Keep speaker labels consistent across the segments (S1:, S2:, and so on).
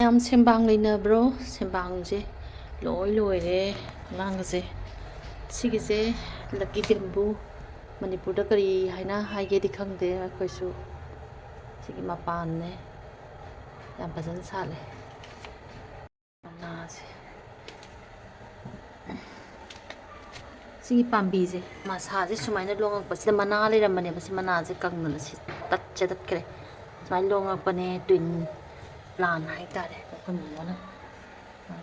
S1: ꯌꯥꯝ ꯁꯦꯝꯕꯥꯡ ꯂꯩꯅꯕ꯭ꯔꯣ? ꯁꯦꯝꯕꯥꯡꯁꯦ ꯂꯣꯏ ꯂꯣꯏꯔꯦ ꯑꯉꯥꯡꯒꯁꯦ. ꯁꯤꯒꯤꯁꯦ ꯂꯛꯀꯤ ꯕꯦꯝꯕꯨ, ꯃꯅꯤꯄꯨꯔꯗ ꯀꯔꯤ ꯍꯥꯏꯅ ꯍꯥꯏꯒꯦꯗꯤ ꯈꯪꯗꯦ ꯑꯩꯈꯣꯏꯁꯨ. ꯁꯤꯒꯤ ꯃꯄꯥꯟꯅꯦ ꯌꯥꯝ ꯐꯖꯅ ꯁꯥꯠꯂꯦ ꯃꯅꯥꯁꯦ. ꯁꯤꯒꯤ ꯄꯥꯝꯕꯤꯁꯦ ꯃꯁꯥꯁꯦ ꯁꯨꯃꯥꯏꯅ ꯂꯣꯡꯉꯛꯄꯁꯤꯗ ꯃꯅꯥ ꯂꯩꯔꯝꯕꯅꯦꯕ. ꯁꯤ ꯃꯅꯥꯁꯦ ꯀꯪꯗꯅ ꯇꯠꯈ꯭ꯔꯦ. ꯁꯨꯃꯥꯏꯅ ꯂꯣꯡꯉꯛꯄꯅꯦ. ꯇ꯭ꯋꯤꯟ ꯄ꯭ꯂꯥꯟ ꯍꯥꯏꯇꯥꯔꯦ. ꯑꯩꯈꯣꯏ ꯃꯃꯥꯅ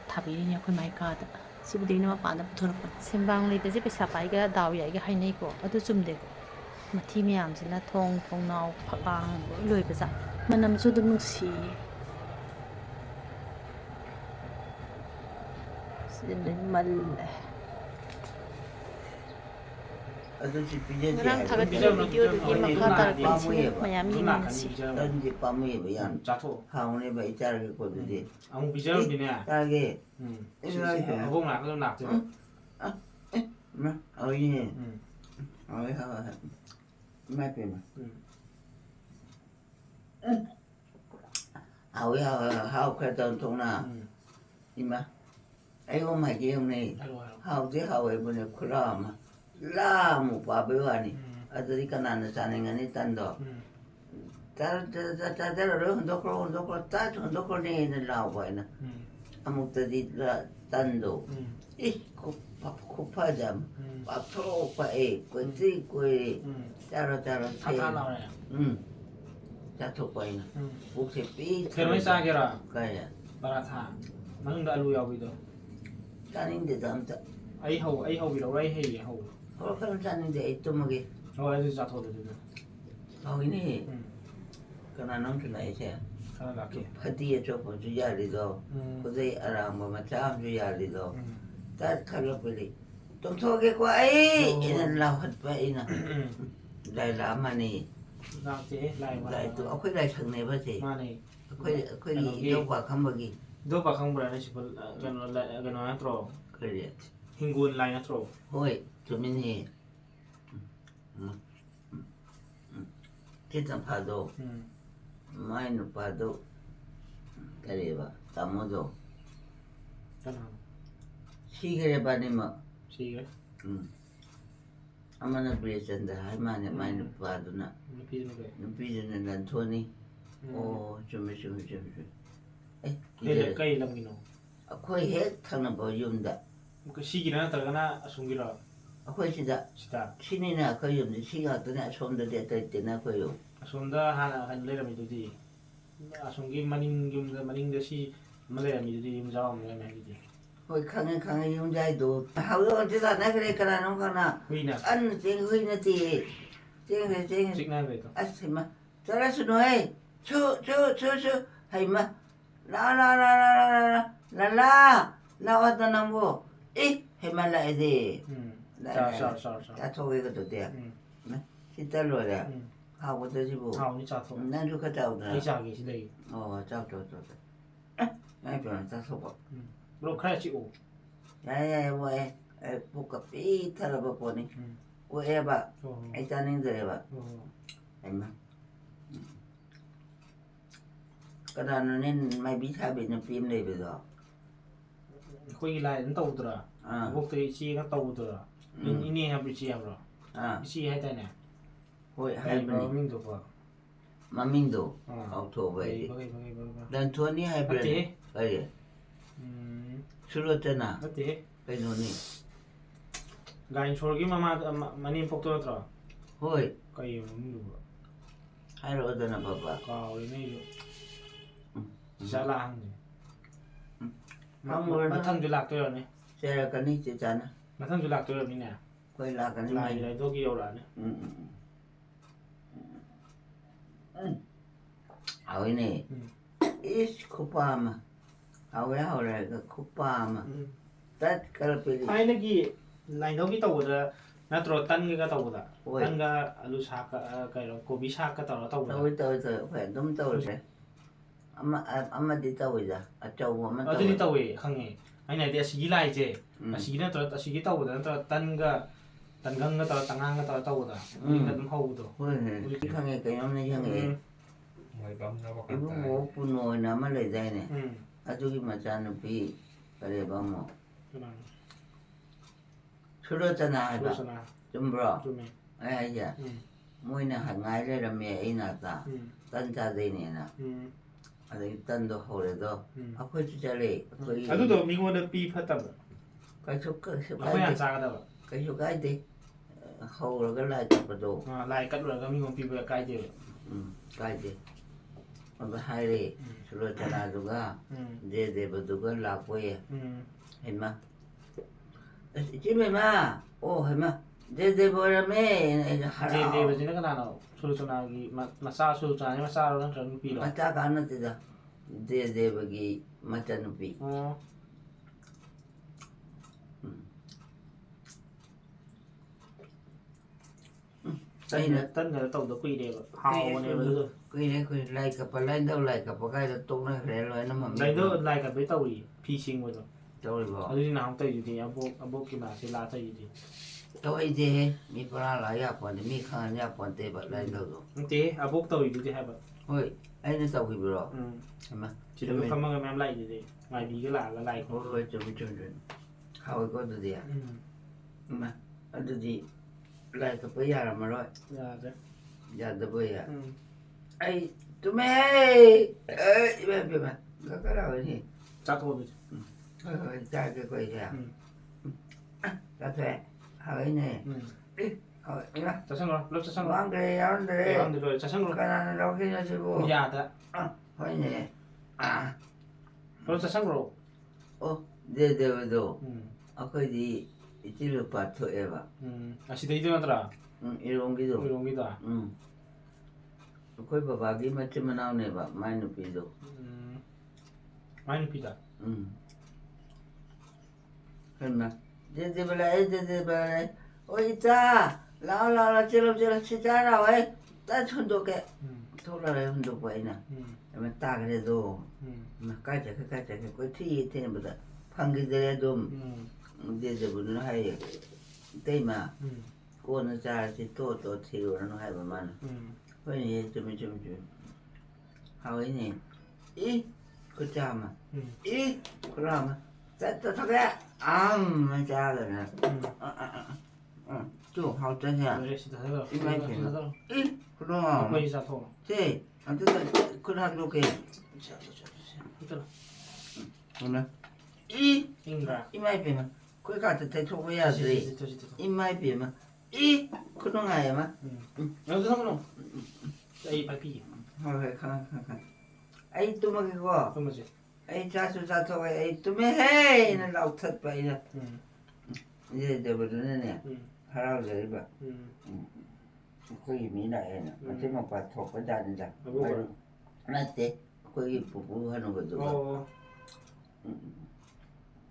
S1: ꯊꯥꯕꯤꯔꯤꯅꯦ ꯑꯩꯈꯣꯏ ꯃꯥꯏ ꯀꯥꯗ. ꯁꯤꯕꯨꯗꯤ ꯑꯩꯅ ꯃꯄꯥꯟꯗ ꯄꯨꯊꯣꯔꯛꯄꯅꯦ. ꯁꯦꯝꯕꯥꯡ ꯂꯩꯕꯁꯦ ꯄꯩꯁꯥ ꯄꯥꯏꯒ ꯗꯥꯎ ꯌꯥꯏꯒ ꯍꯥꯏꯅꯩꯀꯣ. ꯑꯗꯨ ꯆꯨꯝꯗꯦꯀꯣ. ꯃꯊꯤ ꯃꯌꯥꯝꯁꯤꯅ ꯊꯣꯡꯅꯥꯎ ꯐꯛꯂꯥꯡ ꯂꯣꯏ ꯂꯣꯏꯕꯖꯥꯠ. ꯃꯅꯝꯁꯨ ꯑꯗꯨꯝ ꯅꯨꯡꯁꯤꯌꯦ. ꯁꯤꯗ ꯂꯣꯏ ꯃꯜꯂꯦ. ꯉꯔꯥꯡ ꯊꯥꯒꯠꯈꯤꯕ ꯚꯤꯗꯤꯑꯣꯗꯨꯒꯤ ꯃꯈꯥ ꯇꯥꯔꯛꯄꯁꯤꯅ ꯃꯌꯥꯝ ꯌꯦꯡꯃꯤꯟꯅꯁꯤ.
S2: ꯇꯟꯗꯤ ꯄꯥꯝꯃꯨꯏꯕ ꯌꯥꯝ. ꯍꯥꯎꯅꯦꯕ ꯑꯩ ꯆꯥꯔꯒꯦꯀꯣ ꯑꯗꯨꯗꯤ. ꯑꯃꯨꯛ ꯄꯤꯖꯔꯨꯗꯤꯅꯦ. ꯆꯥꯔꯒꯦ. ꯑꯕꯣꯛ ꯂꯥꯛꯄꯗ ꯂꯥꯛꯇꯣꯏꯕ. ꯍꯥꯎꯏꯅꯦ. ꯍꯥꯎꯏ. ꯏꯃꯥꯏ ꯄꯦꯝꯃ. ꯍꯥꯎꯈ꯭ꯔꯦ ꯇꯧꯊꯣꯛꯅ. 이마 아이고 맛있네. 하우네 쿨라마 라무 바베와니 아들이 까나는 자네가니 딴도 따따따따따로 흔들고 따 흔들고는 나와이나 아무것도디 딴도 이 코파잠 밥토파에 꼬띠꼬이 따로따로 세 자토파이나 목세 삐
S3: 그러면 싸게라
S2: 가야
S3: 바라타 ꯃꯅꯨꯡꯗ ꯑꯂꯨ ꯌꯥꯎꯕꯤꯗꯣ
S2: ꯆꯥꯅꯤꯡꯗꯦꯗ ꯑꯝꯇ
S3: ꯑꯩ ꯍꯧꯕꯤꯔꯛꯎꯔ ꯑꯩ ꯍꯩꯌꯦ ꯍꯧꯕ
S2: ꯈꯔ ꯆꯥꯅꯤꯡꯗꯦ ꯑꯩ ꯇꯨꯝꯃꯒꯦ
S3: ꯍꯣꯏ ꯑꯗꯨ ꯆꯥꯊꯣꯛꯑꯣ ꯑꯗꯨꯗ
S2: ꯍꯥꯎꯏꯅꯦ ꯀꯅꯥꯅꯣ ꯑꯝꯁꯨ ꯂꯥꯛꯏꯁꯦ
S3: ꯈꯔ ꯂꯥꯛꯀꯦ
S2: ꯐꯗꯤ ꯑꯆꯧꯕꯁꯨ ꯌꯥꯜꯂꯤꯗꯣ ꯈꯨꯗꯩ ꯑꯔꯥꯡꯕ ꯃꯆꯥ ꯑꯃꯁꯨ ꯌꯥꯜꯂꯤꯗꯣ ꯇꯠ ꯈꯜꯂꯛꯄꯗꯤ ꯇꯨꯝꯊꯣꯛꯑꯒꯦꯀꯣ ꯑꯩꯅ ꯂꯥꯎꯍꯠꯄ ꯑꯩꯅ ꯂꯥꯏ ꯂꯥꯛꯑꯃꯅꯤ
S3: ꯂꯥꯛꯇꯦ
S2: ꯂꯥꯏꯗꯣ ꯑꯩꯈꯣꯏ ꯂꯥꯏꯁꯪꯅꯦꯕ ꯁꯦ
S3: ꯃꯥꯅꯦ
S2: ꯑꯩꯈꯣꯏꯒꯤ ꯏꯙꯧ ꯄꯥꯈꯪꯕꯒꯤ
S3: ꯏꯙꯧ ꯄꯥꯈꯪꯕ꯭ꯔꯥ ꯁꯤꯕꯨ ꯀꯩꯅꯣ ꯅꯠꯇ꯭ꯔꯣ
S2: ꯀꯔꯤ
S3: ꯍꯤꯡꯒꯣꯜ ꯂꯥꯏ ꯅꯠꯇ꯭ꯔꯣ
S2: ꯍꯣꯏ ꯆꯨꯝꯃꯤꯅꯦ ꯆꯦꯇꯝꯐꯥꯗꯣ ꯃꯥꯏ ꯅꯨꯄꯥꯗꯣ ꯀꯔꯤꯕ ꯇꯥꯃꯣꯗꯣ
S3: ꯀꯅꯥꯅꯣ
S2: 시계를 받으면
S3: 시계
S2: 아마나 브레전다 할 만에 많이 봐도나 눈빛은 난 토니 오 좀
S3: ꯀꯩ ꯂꯝꯒꯤꯅꯣ
S2: ꯑꯩꯈꯣꯏ ꯍꯦꯛ ꯊꯪꯅꯕ ꯌꯨꯝꯗ
S3: ꯁꯤꯒꯤꯔ ꯅꯠꯇ꯭ꯔꯒꯅ ꯑꯁꯣꯝꯒꯤꯔꯣ
S2: ꯑꯩꯈꯣꯏ ꯁꯤꯗ ꯁꯤꯅꯤꯅ ꯑꯩꯈꯣꯏ ꯌꯨꯝꯗꯤ ꯁꯤ ꯉꯥꯛꯇꯅꯦ ꯑꯁꯣꯝꯗꯗꯤ ꯑꯇꯩ ꯂꯩꯇꯦꯅ ꯑꯩꯈꯣꯏ ꯌꯨꯝ
S3: ꯑꯁꯣꯝꯗ ꯍꯥꯟꯅ ꯀꯩꯅꯣ ꯂꯩꯔꯝꯃꯤꯗꯨꯗꯤ ꯑꯁꯣꯝꯒꯤ ꯃꯅꯤꯡ ꯌꯨꯝꯗ ꯃꯅꯤꯡꯗ ꯁꯤ ꯑꯃ ꯂꯩꯔꯝꯃꯤꯗꯨꯗꯤ ꯌꯨꯝꯖꯥꯎ ꯑꯃ ꯂꯩꯔꯝꯃꯤ ꯍꯥꯏꯗꯨꯗꯤ
S2: ꯍꯣꯏ ꯈꯪꯉꯦ ꯌꯨꯝꯖꯥꯏꯗꯣ ꯍꯧꯗꯣꯛꯑꯗꯤ ꯇꯥꯟꯅꯈ꯭ꯔꯦ ꯀꯅꯥꯅꯣ ꯀꯅꯥ
S3: ꯍꯨꯏꯅ
S2: ꯑꯟꯅ ꯆꯦꯡ ꯍꯨꯏ ꯅꯠꯇꯦ ꯆꯦꯡꯈ꯭ꯔꯦ
S3: ꯆꯤꯛꯅꯈ꯭ꯔꯦꯗꯣ
S2: ꯑꯁ ꯍꯩꯃ ꯆꯠꯂꯁꯨꯅꯣꯍꯦ ꯁꯨ ꯍꯩꯃ 나왔다 남보 이 해말라야 돼. 짜초게거든 돼. 시달로래. 하고 되지고.
S3: 하우니 짜토.
S2: 난주 갔다 오더라.
S3: 이 자기 시대기.
S2: 짜토. 나이 변 짜소고.
S3: 그럼 그래 찍고.
S2: 야야 뭐해? 보까 삐 타라봐 보니. 뭐 해봐. 이 짜닝들 해봐. 아이마. 그다음에는 마이 비타비는 빔레비도.
S3: ꯑꯩꯈꯣꯏꯒꯤ ꯂꯥꯏ ꯑꯗꯨꯝ ꯇꯧꯗ꯭ꯔꯥ ꯑꯕꯣꯛꯇ ꯏꯆꯦꯒ ꯇꯧꯗ꯭ꯔꯥ ꯏꯅꯦ ꯍꯥꯏꯕ꯭ꯔꯥ ꯏꯆꯦ ꯍꯥꯏꯕ꯭ꯔꯥ ꯏꯆꯦ ꯍꯥꯏꯇꯥꯅꯦ
S2: ꯍꯣꯏ ꯍꯥꯏꯕꯅꯤ
S3: ꯃꯃꯤꯡꯗꯣꯀꯣ
S2: ꯃꯃꯤꯡꯗꯣ ꯀꯥꯎꯊꯣꯛꯑꯕ ꯑꯩꯗꯤ ꯂꯟꯊꯣꯅꯤ ꯍꯥꯏꯕ꯭ꯔꯥ ꯀꯔꯤ ꯁꯨꯔꯣꯇꯅ
S3: ꯅꯠꯇꯦꯍꯦ
S2: ꯀꯩꯅꯣꯅꯤ
S3: ꯒꯥꯏꯟꯁꯣꯔꯒꯤ ꯃꯅꯦꯝꯄꯣꯛꯇꯣ ꯅꯠꯇ꯭ꯔꯣ
S2: ꯍꯣꯏ
S3: ꯀꯩ ꯃꯃꯤꯡꯗꯨꯕ
S2: ꯍꯥꯏꯔꯛꯑꯣꯗꯅ ꯕꯕꯥ
S3: ꯀꯥꯎꯔꯦꯅꯦ ꯑꯩꯁꯨ ꯆꯥꯂꯥ ꯍꯪꯉꯦ
S2: ꯍꯪꯉꯨꯔꯅꯨ
S3: ꯃꯊꯪꯁꯨ ꯂꯥꯛꯇꯣꯏꯔꯅꯤ
S2: ꯆꯩꯔꯛꯀꯅꯤ ꯆꯦ ꯆꯥꯅ
S3: ꯃꯊꯪꯁꯨ ꯂꯥꯛꯇꯣꯏꯔꯕꯅꯤꯅꯦ
S2: ꯑꯩꯈꯣꯏ ꯂꯥꯛꯀꯅꯤ
S3: ꯂꯥꯏ ꯂꯥꯏꯊꯣꯛꯀꯤ ꯌꯧꯔꯛꯑꯅꯤ
S2: ꯍꯥꯎꯏꯅꯦ ꯏꯁ ꯈꯨꯄꯥ ꯑꯃ ꯍꯥꯎꯔꯦ ꯍꯥꯏꯔꯒ ꯈꯨꯄꯥ ꯑꯃ ꯇꯠ ꯀꯜꯄꯤꯔꯤ
S3: ꯊꯥꯏꯅꯒꯤ ꯂꯥꯏꯊꯧꯒꯤ ꯇꯧꯕꯗ ꯅꯠꯇ꯭ꯔꯣ ꯇꯟꯒ ꯇꯧꯕꯗ
S2: ꯍꯣꯏ
S3: ꯇꯟꯒ ꯑꯂꯨ ꯁꯥꯛꯀ ꯀꯩꯅꯣ ꯀꯣꯕꯤ ꯁꯥꯛꯀ ꯇꯧꯔ ꯇꯧꯕꯗ
S2: ꯇꯧꯏ ꯑꯩꯈꯣꯏ ꯑꯗꯨꯝ ꯇꯧꯔꯁꯦ ꯑꯃꯗꯤ ꯇꯧꯋꯤꯗ ꯑꯆꯧꯕ ꯑꯃ
S3: ꯑꯗꯨꯗꯤ ꯇꯧꯋꯦ ꯈꯪꯉꯦ ꯑꯩꯅ ꯍꯥꯏꯗꯤ ꯑꯁꯤꯒꯤ ꯂꯥꯏꯁꯦ ꯑꯁꯤꯒꯤ ꯅꯠꯇ꯭ꯔꯒ ꯑꯁꯤꯒꯤ ꯇꯧꯕꯗ ꯅꯠꯇ꯭ꯔꯒ ꯇꯟꯒꯪꯒ ꯇꯧꯔ ꯇꯉꯥꯡꯒ ꯇꯧꯔ ꯇꯧꯕꯗ ꯃꯤꯡ ꯑꯗꯨꯝ ꯍꯧꯕꯗꯣ
S2: ꯍꯣꯏ ꯈꯪꯉꯦ ꯀꯩꯅꯣꯝ ꯅꯤꯡꯁꯤꯡꯉꯛꯑꯦ 이분 뭐 분노 나만 내자네. 아주기 맞자는 비 그래 봐 뭐. 술었잖아 해봐. 좀 불어. 아야. 뭐이나 한가이래라며 이나다. 딴자되네나. 아니 딴도 호래도. 아까 주자래.
S3: 아두도 미국의 비 팠다고.
S2: 가족
S3: 아빠야 안 싸가다고.
S2: 가족 가이데. 호러가 라이트도.
S3: 라이 깠으라가 미국 비가 까이대요.
S2: 까이데. 뭐 하이래. 술었잖아도가 제대버도가 라고에. 해마. 집에마. 오 해마. 제대버라메 하라.
S3: 제대버지는 그나노. 술전화기 마사 술전화니 마사로는 전 비로.
S2: 마차 가는 데다. 제대버기 마차는 비.
S3: tân người tàu được quy đề hào này mà được
S2: quy lại cặp lại đâu lại cặp cái đó tung nó để rồi nó mà
S3: lại đó lại cặp với tàu gì phi sinh rồi
S2: đâu rồi
S3: ở đây nào tàu gì thì anh bố kia mà sẽ là tàu gì thì
S2: đâu ấy gì mi para lại à còn mi khăn à còn tê bật lại đâu rồi
S3: thế anh bố tàu gì thì hay vậy
S2: ôi anh nó tàu gì rồi mà
S3: chỉ là không mang em lại gì ngoài đi cái là lại
S2: ôi chụp hào có được gì à mà ở đây gì lại cặp bây giờ mà rồi giờ được bây giờ ai tụi mày ơi bé cái nào vậy
S3: chắc thôi
S2: cha cái quầy à cha thuê hỏi nè hỏi nè
S3: chắc xong rồi lớp chắc xong rồi
S2: ăn đi
S3: rồi chắc xong rồi
S2: cái nào đâu khi nó sẽ vô
S3: dạ thế
S2: hỏi nè
S3: lớp chắc xong rồi
S2: ô để đồ cái gì chỉ được bắt thôi em ạ
S3: 시대 이동하더라
S2: 이런 기도
S3: 이런 기다
S2: 거의 봐봐 이 맞지만 나오네 봐 많이 높이도
S3: 많이 높이다
S2: 그러나 제제발에 어이 자 라라라 찌럽 치자라 왜 따촌도게 돌아라 흔도 보이나 그러면 딱 그래도 까자 그 티 때문에 판기들에도 제제분은 하여 때마 꼬는 자지 또 티로는 하여 만 vậy chụp hỏi ý có cha mà ý có làm mà thật ra mà cha rồi nè chú học chân nha ý mấy chuyện ý có đó mà thế anh tức là có học được kì không nè ý mấy chuyện mà có cả thấy thuộc với à gì ý mấy chuyện mà ý có nó ngày mà
S3: đây phải phi
S2: thôi không ấy tụi mày có
S3: không gì
S2: ấy cha thôi ấy tụi mày hey nó lâu thật vậy nè giờ bữa nè harao rồi bà có gì mỹ này nè mà chứ mà bà thuộc cái đàn này ra nói thế có gì phụ hơn nó được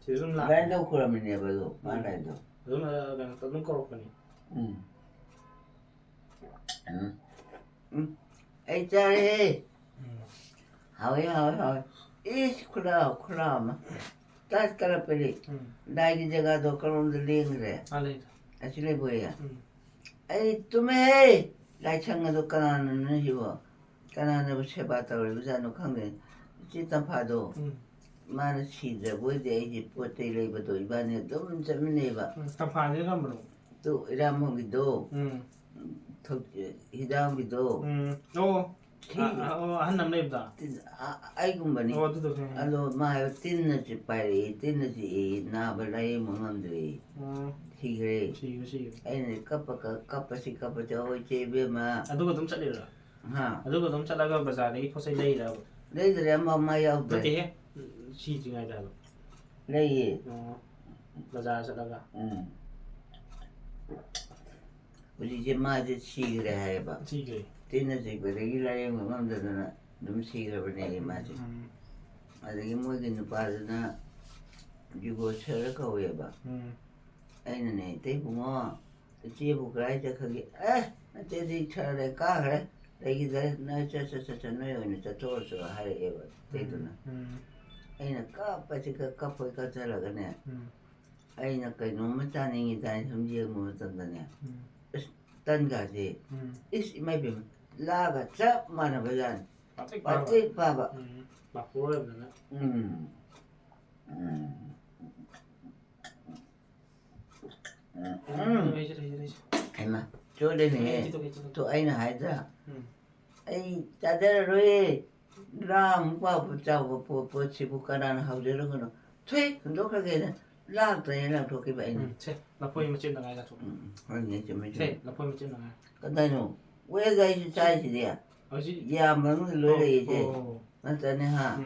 S3: chỉ là làm
S2: cái đâu có mình nè bà đâu bán lại đâu
S3: đúng là đang tao nó có cái này
S2: ấy cha đi hỏi ít khula mà ta cái là phải đại cái जगह đó còn được liền rồi actually bây giờ ấy tụi mày lại chẳng có cái nào nữa hiểu cái nào nó sẽ bắt đầu bây giờ nó không được chỉ tầm phá đồ mà nó chỉ là bây giờ cái bộ tay lấy bắt đầu bây giờ đó mình sẽ mình lấy vào
S3: tầm phá như thế nào
S2: tụi làm không biết đâu thuộc hitam gitu.
S3: Han nam lebda.
S2: Ai cũng bani.
S3: Itu tuh.
S2: Alo mai tin na si na balai mangandri. Higre.
S3: Sige.
S2: Ai ne kapa cho chebe ma.
S3: Ado ko tum chali ra.
S2: Ha.
S3: Ado ko tum chala ga bazar ni phosai lei ra.
S2: Lei ra ma mai au.
S3: Bete he. Si jingai ra.
S2: Lei.
S3: Bazar chala ga.
S2: Uli je ma je sigre hai ba.
S3: Sige.
S2: Tin na sigre gi la yang ngam da na dum sigre ba ne ma je. Adagi mo gi nu pa na jugo chara ka we ba. Ai na ne te bu mo che bu krai cha khagi na te di chara ka hare dai gi da na cha no yo ni cha to so hare e ba te tu na. Ai na ka pa chi ka pa ka cha la ga ne. Ai na kai no ma cha ni gi dai thum ji mo tan da ne. Tân cả gì ít mấy bị la cả chớp mà nó bây giờ Patik Baba.
S3: Bapur na.
S2: Emma, chỗ đây nè, tụi anh là hai ra. Ai ta đây rồi, làm qua bộ cháu bộ chỉ bộ cái nào học được rồi nó. Thuê, chúng tôi cái này, làm cái này làm thuộc cái vậy này.
S3: Là phơi mà trên là ngay là thuộc.
S2: Thôi nhỉ, chúng mình.
S3: Là phơi mà trên là ngay.
S2: Cái này nó, quê gây sai gì đấy? Ya mà nó lười đấy chứ. Nó tên này ha.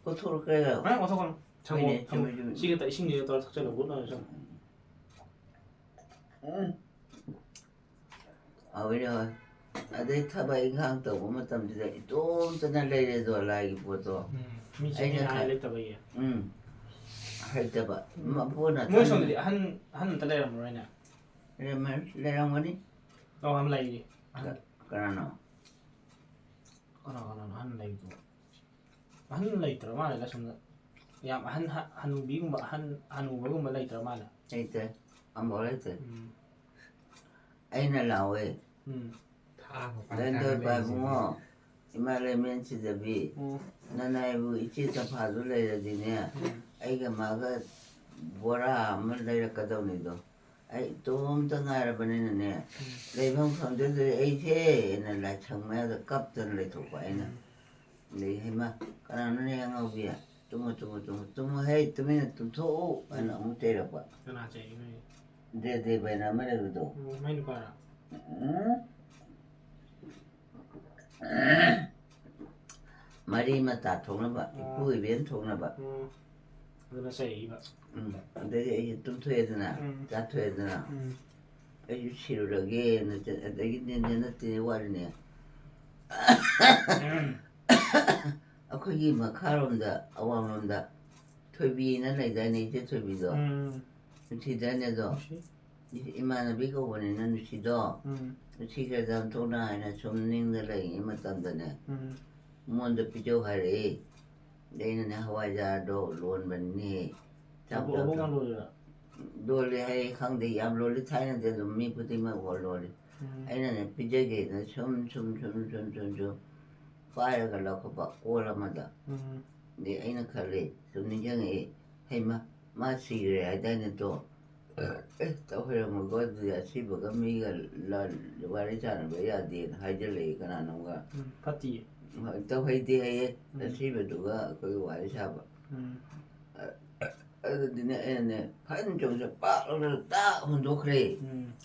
S2: Có thuộc cái nào?
S3: Đấy, có thuộc không? Chẳng chỉ cái tại sinh nhật tôi chắc là bốn rồi xong.
S2: Bây giờ ở đây thà bay ngang tàu mà tầm gì đấy, tôm cho nên lấy rồi lại bộ to.
S3: Anh là lấy tàu vậy.
S2: Hay tàu bả, mà buồn à?
S3: Mỗi xong thì hắn ta lấy làm rồi nè.
S2: Lấy làm cái gì?
S3: Đâu hắn lấy đi.
S2: Cái nào?
S3: Hắn lấy rồi. Hắn lấy tàu mà là xong rồi. Ya hắn bị cũng hắn cũng lấy tàu mà là.
S2: Lấy tàu, anh bảo lấy tàu. Anh là lão ấy. Lên tôi phải không ạ? Mà lấy men chỉ là vì nên này vui chỉ tập hợp rồi lấy ra đi nè. Ai cái mà cái bora mà lấy ra cái đâu này đó. Ai tôm tăng ngay ra bên này nè. Lấy không được rồi ai thế nên là chẳng mấy là cấp tên lấy thuộc vậy nè. Lấy hay mà cái nào nó nghe ngầu bia. Tụm hay tụm mình tụm thô anh ông chơi được vậy.
S3: Cái nào chơi
S2: này? Để bên nào mới được đâu.
S3: Mấy đứa con
S2: Mari mà ta thùng lắm bạn, bùi biến thùng lắm bạn.
S3: Rồi nó xảy vậy.
S2: Đấy thì tụm thuê thế nào, ta thuê thế nào. Ấy chịu được ghê, đấy nên nó tiền qua nè. Có gì mà khá lắm đó, ông lắm đó. Thôi vì nó lại đây này chứ thôi vì đó. Thì đây này đó. Ima na biết có vấn đề nó chỉ đó. Chỉ cái dòng thôn này là trong ninh ra lại mà tầm đó nè. Muốn được bị châu hay đấy. Đây là Hawaii ra đồ luôn bên này.
S3: Bố con rồi à?
S2: Đồ là hay không thì em luôn đi thay nên là mình phải tìm mà gọi luôn. Anh này bị chơi cái nó chum. Phải là cái lọc bạc qua là mà đó. Để anh nó khởi lên, trong ninh chẳng ấy. Hay mà xì rồi đây này đó. Tao phải một cái gì xí bữa cái mi cái là vài chả bây giờ đi hay chơi lấy cái nào nó cả.
S3: Phát đi.
S2: Tao phải đi hay xí bữa đó cái vài chả bữa. Đi này phản trong sẽ bắt nó ta không được rồi.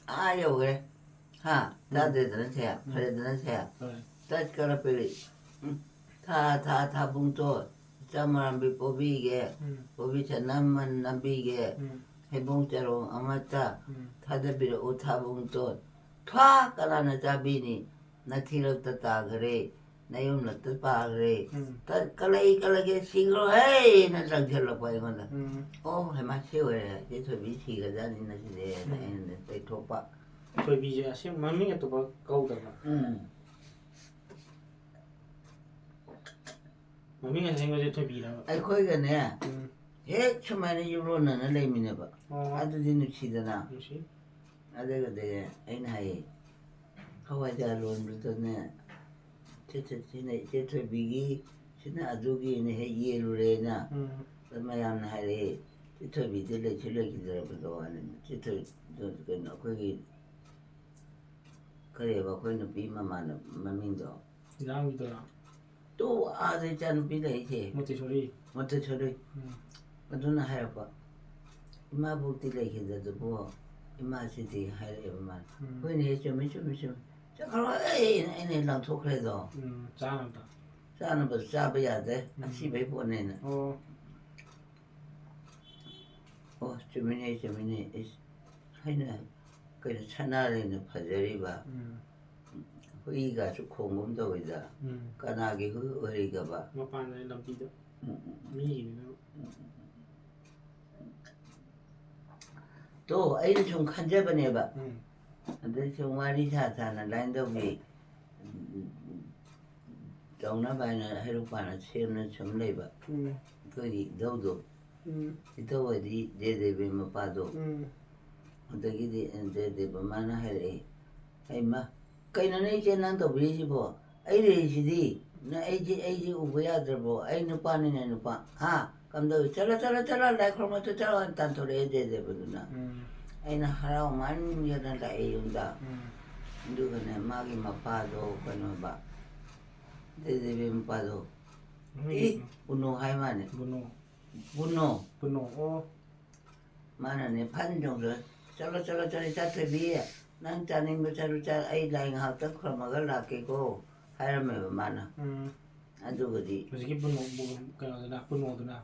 S2: Ai yêu cái ha ta để nó xe phải để nó xe. Ta cái là phải tha bung to cha mà bị bobby cha nam bị cái 해봉자로 아마타 타다비를 오타봉도 타 까라나 자비니 나티럽다 그래 나용나 뜻바 그래 다 깔라게 시그로 헤이 나 장절로 봐요 건다 해마시오래 제저 미치가 자니나 시대 나는 때 토파
S3: Thôi bây giờ xem mà mình tụi bao câu được mà mình thấy người thôi bị đâu
S2: ai khơi cái nè 예, 처음에는 유로는 레미네 봐. 아주 뒤늦지잖아. 아들 그때 애나이 하와자론 그랬더니 제트 비기 지나 아주기네 해 이해로래나. 그러면 하래 제트 비들래 질러기더라고도 하는 제트 그 거기 그래 봐 거기는 비만만 마민도.
S3: 나무더라.
S2: 또 아들 짠 비래 이제.
S3: 못해 소리.
S2: Madonna hay apa? Ima bukti lagi dah tu, ima siti hay apa man? Kau ni cuma. Cakap kalau ini lang thok le do.
S3: Jangan tak.
S2: Sana besar bayar deh, asyik bayar pun ni. Cuma ni, hay na, kau chana le ni pajari ba. Kau iga tu kongom tu ida, kana ki kau iga ba.
S3: Mapan ni lam tidur. Mi ni.
S2: 또 애를 좀 간접해봐. 근데 좀 말이 사사는 라인더비 정나바나 해로바나 체험은 좀 내봐. 거기 너도 또 어디 제대비 뭐 봐도 어떻게 제대비 만나 해래. 아이마 그이는 이제 난도 비지 뭐. 애들이시디 나 에이지 우부야들보 에이 누빠니네 누빠 아 감독이 잘라 나 그러면 잘라 단토리 에데데보드나 에이나 하라오만 여단다 에이운다 누구네 마기 마파도 그놈바 데데비 마파도 이 분노 하이마네 분노
S3: 오
S2: 마나네 판 정도 잘라 자트비에 난 짜는 거 자루 에이 라인 하다 그러면 라케고 하이라메 마나 아두거디
S3: 그게 분노 그거나 분노도나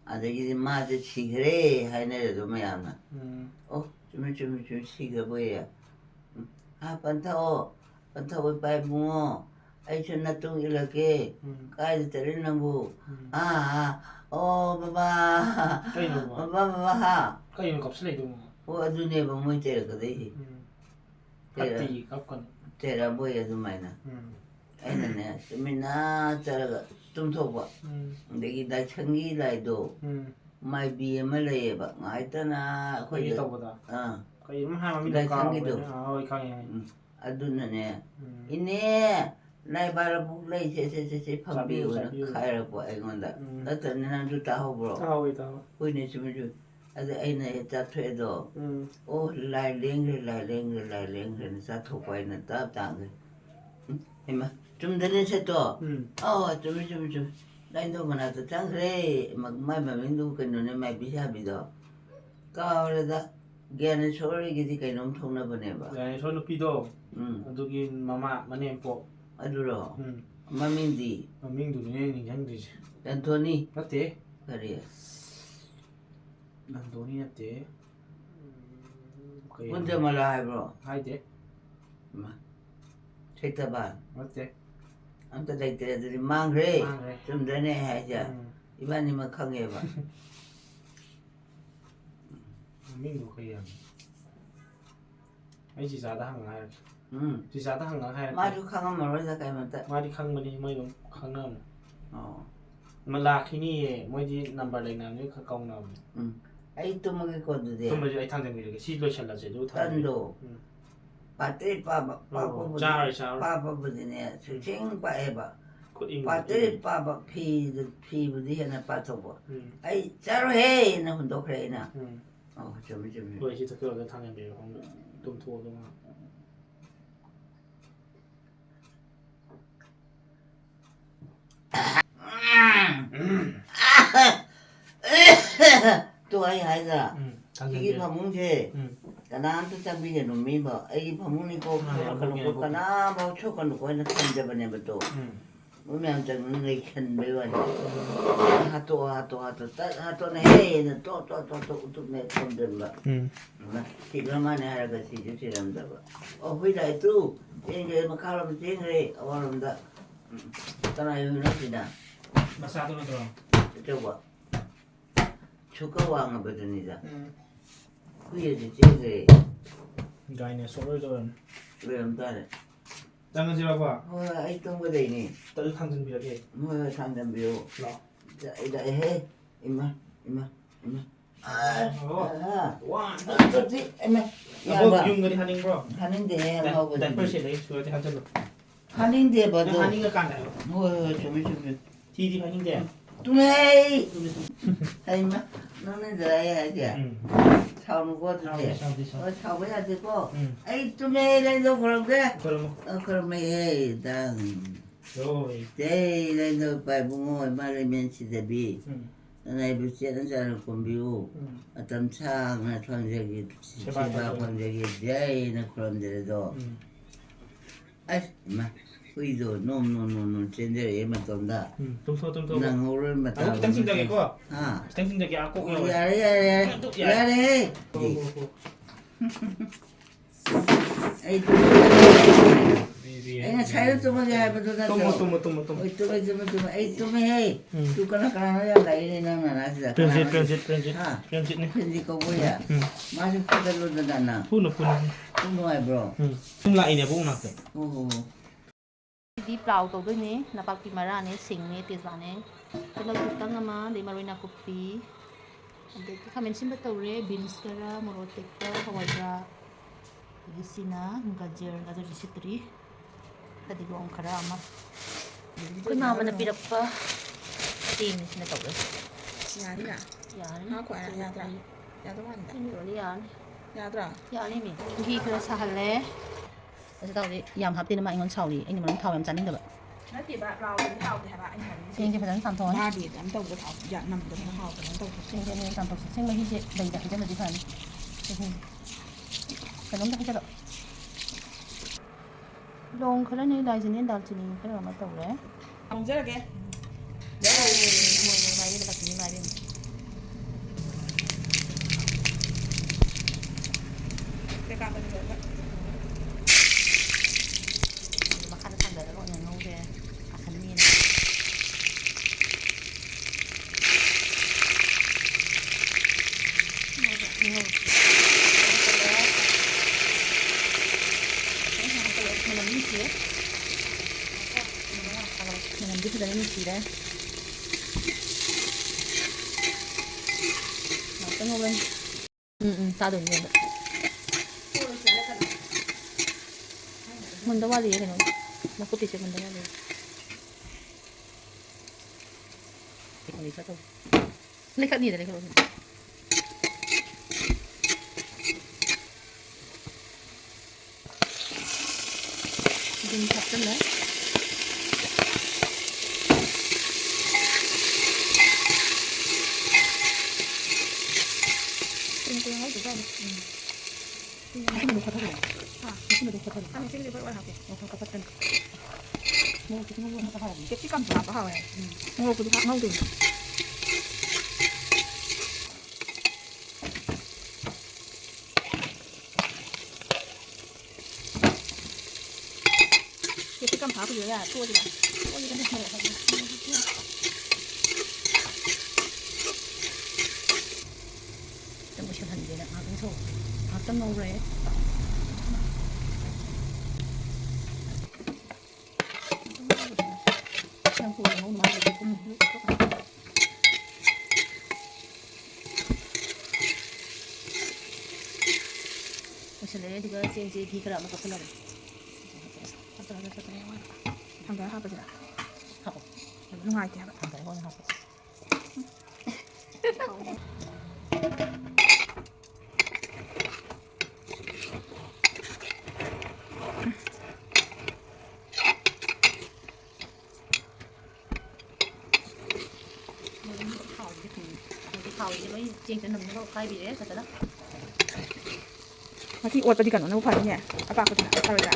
S2: 아들이 마저 시그래 하이네도 뭐야나 좀 시그 뭐야 아 반타오 빨붕어 아이 전나 똥 이렇게 까지 때리는 바바
S3: 까이는 값슬레이도
S2: 아두네 뭐 때려거든
S3: 같이 값건
S2: 때려 뭐야 좀 많이나 애는 세미나 자라가 좀 더봐 내기 나 청기라도 마이 비에말레 봐 아이따나
S3: 거기 더보다 거기 하면
S2: 나
S3: 미가
S2: 청기도
S3: 강해
S2: 아두네 이네 나이 바라보 레이 세세세 팜비오나 카이라고 아이건다 나한테 난도 다 하고
S3: 다오이다
S2: 보이네 좀 아주 애네 자퇴도 오 라이랭 자토고 있는 답답해 이마 좀 되는 새도 좀 나인도 만나서 장 그래 막 마이마민도 그 눈에 마이 비샤비도 까오르다 걔는 소리기지 그 놈 통나 보내 봐
S3: 네 저는 비도 저기 마마 마네포
S2: 아두로 마민디
S3: 민두네 닝장디지
S2: 안토니
S3: 맞대
S2: 그래
S3: 난 돈이 없대
S2: 혼자 말라 해브로
S3: 하이데
S2: 책다반
S3: 맞대
S2: 아무튼 애들이 망그래 좀 전에 하자 이반이만 강해 봐
S3: 민두 그야 ai chỉ giá đã hàng ngày chỉ giá đã hàng ngày
S2: 마주 강한 말로 가면 돼
S3: mà đi khăng bên đi mới đúng khăng nào mà là khi ni mới đi number lại nào nữa khăng công nào
S2: ai 또 먹을 것도 돼
S3: 또 먼저 ai thằng gì cái xí lôi chặt là gì đâu thằng
S2: 딴도 바테리 빠바부디네 수생 빠해봐 바테리 빠바 피부디 하나 빠져봐 아이 자루해 나 혼도 그래 나 좀
S3: rồi chỉ thực hiện cái thằng này để không tôm thua đúng không
S2: 또 아이 하이가 이게 파문제 나한테 장비게 놈이 봐 아이 파문이고 그러고 가나 뭐 초건 거는 간접하네 또 뭐면 장는 내 큰배원 하토네 해는 또내 손들 봐 이거만 하라고 시주시란다 봐 회다이 또 이제 뭐 가라면 쟁래 어른다 떠나요 이러시다
S3: massage nó rồi
S2: 저거 축구왕을 보더니다 그게 쟁래
S3: cái này số rồi
S2: 왜 엄다네
S3: đang gì bà
S2: 아이 똥거대니
S3: tự thằng dân việc gì
S2: 뭐 상담비요
S3: nó
S2: 이다 해 이마
S3: wow
S2: 그렇지 이마
S3: 뭐 dùng người đi hành bro
S2: 하는데 하고
S3: đại percent đấy số thì hành chân được
S2: 하는데 봐도
S3: hành cái càng này
S2: 좀
S3: thì đi hành cái
S2: 뚱해이 이마 너는 들어야지 사오는 거 어떻게 사오야 되고 아이 뚱해이라도 그런 게
S3: 그럼
S2: 그러면 해당
S3: rồi
S2: 데이라도 빨붕어 말하면 시대비 나의 불씨는 사람 꼼비우 어떤 창나 천적이 제발 천적이 데이는 그런 데도 아이 마 의도 놈 젠데레 얘만 돈다
S3: 좀 thua
S2: 난 오늘 맞다
S3: tăng sinh cái quoi
S2: 아
S3: tăng sinh cái áo cũng
S2: 야래 에이 에이 차이를 좀 하게 해봐도 나
S3: tôm
S2: 에이 좀 해. 두꺼나 가나야 나이래 나나 나시다.
S3: transit này
S2: 편지 거 뭐야? 마주 그대로 나나.
S3: phun
S2: 뚱뚱해 bro.
S3: phun lại này cũng nào phải
S2: 오.
S1: di plau to doi ne na pak pi mara ne sing ne te za ne tela kutang ama de marina kopi ande khamen sim to re beans kara morotek ka hawajra gisina gajer sitri ꯐꯗꯤꯒꯣꯝ ꯈꯔ ꯑꯃ ꯑꯩꯈꯣꯏ ꯃꯥꯃꯅ ꯄꯤꯔꯛꯄ ꯆꯦꯡꯁꯤꯅ ꯇꯧꯔꯦ
S4: ꯌꯥꯅꯤꯅ
S1: ꯌꯥꯔꯅꯤ
S4: ꯍꯥꯞꯈꯣ ꯌꯥꯗ꯭ꯔꯥ ꯌꯥꯗꯧ ꯃꯥꯟꯗ
S1: ꯌꯥꯔꯅꯤ ꯌꯥꯔꯅꯤ
S4: ꯌꯥꯗ꯭ꯔꯥ
S1: ꯌꯥꯔꯅꯤ ꯃꯤ ꯘꯤ ꯈꯔ ꯁꯥꯍꯜꯂꯦ ꯑꯁꯤ ꯇꯧꯗꯤ ꯌꯥꯝ ꯍꯥꯞꯇꯦꯅ ꯃꯥ ꯑꯩꯉꯣꯟꯗ ꯁꯥꯎꯔꯤ ꯑꯩꯅ ꯃꯔꯝ ꯊꯥꯎ ꯌꯥꯝ ꯆꯥꯅꯤꯡꯗꯕ
S4: ꯅꯠꯇꯦꯕ ꯔꯥꯎꯗꯗꯤ ꯍꯥꯎꯗꯦ ꯍꯥꯏꯕ ꯑꯩꯅ ꯍꯥꯏꯅꯤꯡꯉꯤꯁꯦ
S1: ꯆꯦꯡꯁꯦ ꯐꯖꯅ ꯆꯥꯝꯊꯣꯛꯑꯅꯤ
S4: ꯕꯥꯔꯗꯤ ꯑꯗꯨꯝ ꯇꯧꯕ ꯊꯥꯎ ꯅꯝꯗꯅ ꯍꯥꯎꯗꯅ ꯇꯧꯕ
S1: ꯆꯦꯡꯁꯦ ꯑꯅꯤ ꯆꯥꯝꯊꯣꯛꯁꯤ ꯆꯦꯡ ꯃꯍꯤꯁꯦ ꯂꯩꯗ ꯍꯩꯖꯤꯜꯂꯗꯤ ꯐꯔꯅꯤ ꯀꯩꯅꯣꯝꯗ ꯍꯩꯖꯜꯂꯣ ꯂꯣꯡ ꯈꯔꯅꯤ ꯗꯥꯜꯆꯤꯅꯤ ꯗꯥꯜꯆꯤꯅꯤ ꯈꯔ ꯑꯃ ꯇꯧꯔꯦ
S4: ꯇꯧꯖꯔꯒꯦ
S1: ꯃꯥꯏꯕꯤ ꯂꯥꯛꯄꯤꯅꯤ ꯃꯥꯏꯕꯤ
S4: ꯀꯩꯀꯥꯗꯅꯤ ꯂꯣꯏꯅ
S1: ꯃꯈꯥꯗ ꯊꯥꯡꯊꯔꯒ ꯑꯣꯏꯅ ꯉꯧꯒꯦ ꯑꯁꯟꯅꯤꯅ ꯃꯅꯝꯗꯤ ꯐꯖꯅ ꯅꯨꯡꯁꯤꯔꯦ ꯉꯥꯛꯇꯪ ꯉꯧꯔꯅꯤ ꯇꯥꯗꯣꯏꯅꯤ ꯂꯣꯏꯕ ꯃꯨꯟꯗ ꯋꯥꯠꯂꯤꯌꯦ ꯀꯩꯅꯣ ꯃꯀꯨꯞꯄꯤꯁꯦ ꯃꯨꯟꯗ ꯋꯥꯠꯂꯤꯌꯦ ꯂꯩꯈꯠꯅꯤꯗ ꯂꯩꯈꯠꯂꯣ ꯑꯗꯨꯝ ꯍꯥꯞꯆꯜꯂꯦ ꯃꯁꯤꯃꯗꯤ ꯈꯣꯠꯊꯔꯦ ꯃꯁꯤꯃꯗꯤ ꯈꯣꯠꯊꯔꯦ
S4: ꯃꯁꯤꯡꯗꯤ ꯑꯩꯈꯣꯏ ꯑꯣꯏꯅ ꯍꯥꯞꯄꯦ
S1: ꯈꯣꯠꯊꯔꯦ ꯃꯣꯔꯣꯛ ꯈꯤꯇꯪ ꯉꯧꯕ ꯍꯥꯞꯄ ꯍꯥꯎꯕꯅꯤ
S4: ꯀꯦꯞꯁꯤꯀꯝꯁꯨ ꯍꯥꯞꯄ ꯍꯥꯎꯋꯦ ꯃꯣꯔꯣꯛꯄꯨꯗꯤ ꯄꯥꯛ ꯉꯧꯗꯣꯏꯅꯤ ꯀꯦꯞꯁꯤꯀꯝ ꯍꯥꯞꯄꯁꯨ ꯌꯥꯔꯦ ꯊꯣꯛꯑꯁꯤꯔ
S1: ꯊꯣꯛꯑꯁꯤꯗ ꯃꯣꯔꯣꯛ ꯍꯥꯞꯄ ꯈꯤꯇꯪ ꯑꯣꯏꯁꯜꯍꯟꯒꯦꯅ ꯉꯥꯛꯇꯪ ꯉꯧꯔꯦ ꯌꯥꯝ ꯀꯨꯏꯅ ꯉꯧꯅ ꯃꯥꯜꯂꯦ ꯑꯣꯏꯁꯜꯂꯛꯑꯦ ꯑꯗꯨꯒ ꯆꯦꯡꯁꯦ ꯘꯤ ꯈꯔ ꯑꯃ ꯇꯣꯠꯁꯜꯂꯒꯦ
S4: ꯊꯥꯡꯗꯔ ꯍꯥꯞꯄꯁꯤꯔ
S1: ꯍꯥꯞꯄꯣ
S4: ꯅꯨꯡꯉꯥꯏꯇꯦ ꯍꯥꯏꯕ
S1: ꯊꯥꯡꯊꯔꯒ ꯑꯣꯏꯅ ꯍꯥꯞꯄꯣ ꯊꯥꯎꯁꯦ ꯂꯣꯏ ꯆꯦꯡꯁꯦ ꯅꯝꯅꯕ ꯈꯥꯏꯕꯤꯔꯦ ꯐꯖꯅ
S4: ꯃꯁꯤ ꯑꯣꯠꯄꯗꯤ ꯀꯩꯅꯣꯅꯕꯨ ꯐꯔꯤꯅꯦ ꯑꯄꯥꯛꯄꯗꯨꯅ ꯐꯔꯣꯏꯗ꯭ꯔꯥ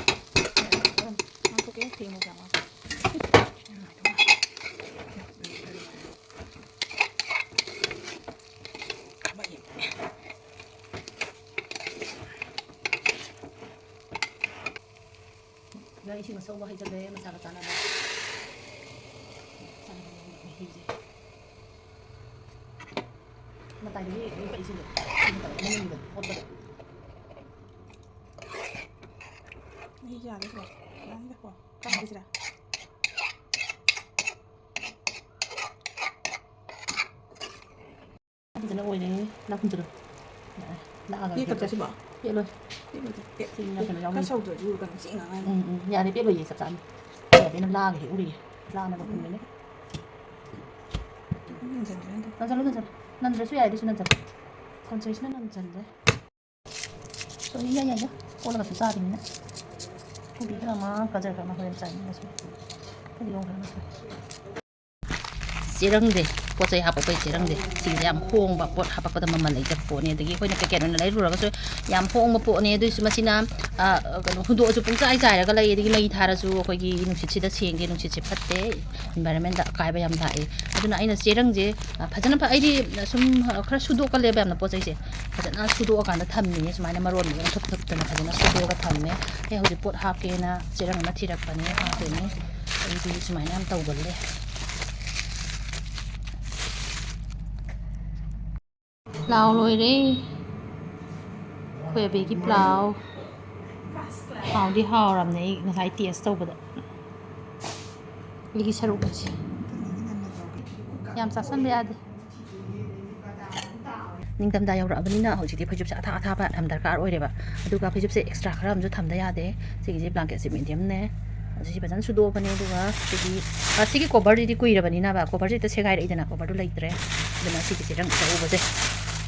S4: ꯉꯥꯛꯊꯣꯛꯀꯦ ꯊꯦꯡꯉꯨ ꯀꯌꯥ
S1: ꯏꯁꯤꯡ ꯑꯁꯧꯕ ꯍꯩꯖꯜꯂꯦ ꯃꯁꯥꯒ ꯆꯥꯅꯕ ꯃꯍꯤꯁꯦ ꯃꯇꯥꯏꯗꯒꯤ ꯂꯣꯏ ꯄꯛꯏꯁꯤꯡꯗꯣ ꯃꯅꯨꯡꯒꯤꯗ ꯑꯣꯠꯄꯗ
S4: ꯃꯍꯤꯁꯦ ꯌꯥꯗꯣꯏꯁꯤꯔꯣ ꯌꯥꯅꯤꯗꯀꯣ ꯀꯥꯝꯗꯣꯏꯁꯤꯔꯥ
S1: ꯐꯖꯅ ꯑꯣꯏꯔꯦ ꯂꯥꯛꯈꯨꯝꯖꯤꯜꯂꯣ ꯂꯥꯛꯑꯒ
S4: ꯄꯦꯠꯀꯗ꯭ꯔꯥ ꯁꯤꯕꯣ
S1: ꯄꯦꯠꯂꯣꯏ ꯆꯦꯡꯅ ꯀꯩꯅꯣ ꯌꯥꯎꯅꯤ
S4: ꯈꯔ ꯁꯧꯗ꯭ꯔꯁꯨ ꯀꯩꯅꯣ ꯆꯦꯡ ꯉꯥꯡꯉꯥꯏ
S1: ꯌꯥꯔꯦ ꯄꯦꯠꯂꯣꯏꯌꯦ ꯆꯞ ꯆꯥꯅꯤ ꯑꯩꯅ ꯂꯥꯛꯑꯒ ꯍꯦꯛ ꯎꯔꯤꯌꯦ ꯂꯥꯛꯅꯕ ꯍꯨꯟꯒꯅꯤ ꯅꯟꯖꯜꯂꯨ ꯅꯟꯗ꯭ꯔꯁꯨ ꯌꯥꯏ ꯑꯗꯨꯁꯨ ꯅꯟꯖꯜꯂꯨ ꯀꯣꯟꯆꯩꯁꯤꯅ ꯅꯟꯖꯜꯂꯦ ꯁꯣꯔꯤ ꯌꯥꯏ ꯀꯣꯠꯂꯒꯁꯨ ꯆꯥꯗꯣꯏꯅꯤꯅ ꯀꯣꯕꯤ ꯈꯔ ꯑꯃ ꯒꯖꯔ ꯈꯔ ꯑꯃ ꯍꯣꯔꯦꯟ ꯆꯥꯅꯤꯡꯉꯁꯨ ꯐꯗꯤꯒꯣꯝ ꯈꯔ ꯑꯃꯁꯨ ꯆꯦꯔꯪꯁꯦ ꯄꯣꯠ ꯆꯩ ꯍꯥꯞꯄꯛꯄꯩ ꯆꯦꯔꯪꯁꯦ ꯁꯤꯒꯤꯁꯦ ꯌꯥꯝ ꯍꯣꯡꯕ ꯄꯣꯠ ꯍꯥꯞꯄꯛꯄꯗ ꯃꯃꯜ ꯂꯩꯇꯕ ꯄꯣꯠꯅꯤ ꯑꯗꯒꯤ ꯑꯩꯈꯣꯏꯅ ꯄꯦꯀꯦꯠ ꯑꯣꯏꯅ ꯂꯩꯔꯨꯔꯒꯁꯨ ꯌꯥꯝ ꯍꯣꯡꯕ ꯄꯣꯠꯅꯤ ꯑꯗꯨꯏꯁꯨ ꯃꯁꯤꯅ ꯀꯩꯅꯣ ꯍꯨꯟꯗꯣꯛꯑꯁꯨ ꯄꯨꯡꯆꯥꯏ ꯆꯥꯏꯔꯒ ꯂꯩ ꯑꯗꯒꯤ ꯃꯩ ꯊꯥꯔꯁꯨ ꯑꯩꯈꯣꯏꯒꯤ ꯅꯨꯡꯁꯤꯠꯁꯤꯗ ꯁꯦꯡꯗꯦ ꯅꯨꯡꯁꯤꯠꯁꯦ ꯐꯠꯇꯦ ꯏꯟꯚꯥꯏꯔꯟꯃꯦꯟꯗ ꯑꯀꯥꯏꯕ ꯌꯥꯝ ꯂꯥꯛꯑꯦ ꯑꯗꯨꯅ ꯑꯩꯅ ꯆꯦꯔꯪꯁꯦ ꯐꯖꯅ ꯑꯩꯗꯤ ꯁꯨꯝ ꯈꯔ ꯁꯨꯗꯣꯛꯀꯜꯂꯦꯕ ꯌꯥꯝꯅ ꯄꯣꯠ ꯆꯩꯁꯦ ꯐꯖꯅ ꯁꯨꯗꯣꯛꯑꯀꯥꯟda ꯊꯝꯃꯤꯅꯦ ꯁꯨꯃꯥꯏꯅ ꯃꯔꯣꯟ ꯊꯨꯞꯇꯅ ꯐꯖꯅ ꯁꯨꯗꯣꯛꯑꯒ ꯊꯝꯃꯦ ꯑꯩ ꯍꯧꯖꯤꯛ ꯄꯣꯠ ꯍꯥꯞꯀꯦꯅ ꯆꯦꯔꯪ ꯑꯃ ꯊꯤꯔꯛꯄꯅꯦ ꯍꯥꯞꯇꯣꯏꯅꯦ ꯑꯩꯗꯤ ꯁꯨꯃꯥꯏꯅ ꯌꯥꯝ ꯇꯧꯒꯜꯂꯦ ꯄ꯭ꯂꯥꯎ ꯂꯣꯏꯔꯦ ꯑꯩꯈꯣꯏ ꯑꯕꯦꯒꯤ ꯄ꯭ꯂꯥꯎ ꯍꯥꯎꯗꯤ ꯍꯥꯎꯔꯕꯅꯦ ꯑꯩ ꯉꯁꯥꯏ ꯇꯦꯁ ꯇꯧꯕꯗ ꯑꯩꯒꯤ ꯁꯔꯨꯛ ꯑꯁꯤ ꯌꯥꯝ ꯆꯥꯁꯟꯕ ꯌꯥꯗꯦ ꯅꯤꯡꯊꯝꯊꯥ ꯌꯧꯔꯛꯑꯕꯅꯤꯅ ꯍꯧꯖꯤꯛꯇꯤ ꯐꯩꯖꯨꯞꯁꯦ ꯑꯊꯥꯕ ꯌꯥꯝ ꯗꯔꯀꯥꯔ ꯑꯣꯏꯔꯦꯕ ꯑꯗꯨꯒ ꯐꯩꯖꯨꯞꯁꯦ ꯑꯦꯛꯁꯇ꯭ꯔꯥ ꯈꯔ ꯑꯃꯁꯨ ꯊꯝꯗ ꯌꯥꯗꯦ ꯁꯤꯒꯤꯁꯦ ꯕ꯭ꯂꯥꯡꯀꯦꯠꯁꯦ ꯃꯤꯗꯤꯌꯝꯅꯦ ꯁꯤ ꯐꯖꯅ ꯁꯨꯗꯣꯛꯑꯕꯅꯦ ꯑꯗꯨꯒ ꯁꯤꯒꯤ ꯀꯣꯕꯔꯗꯤ ꯀꯨꯏꯔꯕꯅꯤꯅ ꯀꯣꯕꯔꯁꯦ ꯍꯦꯛꯇ ꯁꯦꯒꯥꯏꯔꯛꯏꯗꯅ ꯀꯣꯕꯔꯗꯨ ꯂꯩꯇ꯭ꯔꯦ ꯑꯗꯨꯅ ꯁꯤꯒꯤ ꯆꯦꯔꯪ ꯑꯆꯧꯕꯁꯦ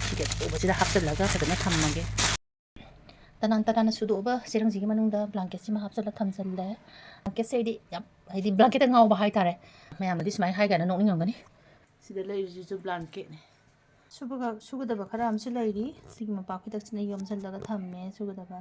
S1: ꯁꯤꯒꯤ ꯑꯆꯧꯕꯁꯤꯗ ꯍꯥꯞꯆꯤꯜꯂꯒ ꯐꯖꯅ ꯊꯝꯃꯒꯦ ꯇꯅꯥꯟ ꯇꯅꯥꯟꯅ ꯁꯨꯗꯣꯛꯑꯕ ꯆꯦꯔꯪꯁꯤꯒꯤ ꯃꯅꯨꯡꯗ ꯕ꯭ꯂꯥꯡꯀꯦꯠꯁꯤꯃ ꯍꯥꯞꯆꯤꯜꯂ ꯊꯝꯖꯤꯜꯂꯦ ꯕ꯭ꯂꯥꯡꯀꯦꯠꯁꯦ ꯑꯩꯗꯤ ꯌꯥꯝ ꯍꯥꯏꯗꯤ ꯕ꯭ꯂꯥꯡꯀꯦꯠꯇ ꯉꯥꯎꯕ ꯍꯥꯏꯇꯥꯔꯦ ꯃꯌꯥꯝꯅꯗꯤ ꯁꯨꯃꯥꯏꯅ ꯍꯥꯏ ꯀꯥꯏꯅ ꯅꯣꯛꯅꯤꯡꯉꯝꯒꯅꯤ ꯁꯤꯗ ꯂꯩꯔꯤꯁꯤꯁꯨ ꯕ꯭ꯂꯥꯡꯀꯦꯠꯅꯦ ꯁꯨꯒꯗꯕ ꯈꯔ ꯑꯃꯁꯨ ꯂꯩꯔꯤ ꯁꯤꯒꯤ ꯃꯄꯥꯛ ꯐꯤꯗꯛꯁꯤꯅ ꯌꯣꯝꯁꯤꯜꯂꯒ ꯊꯝꯃꯦ ꯁꯨꯒꯗꯕ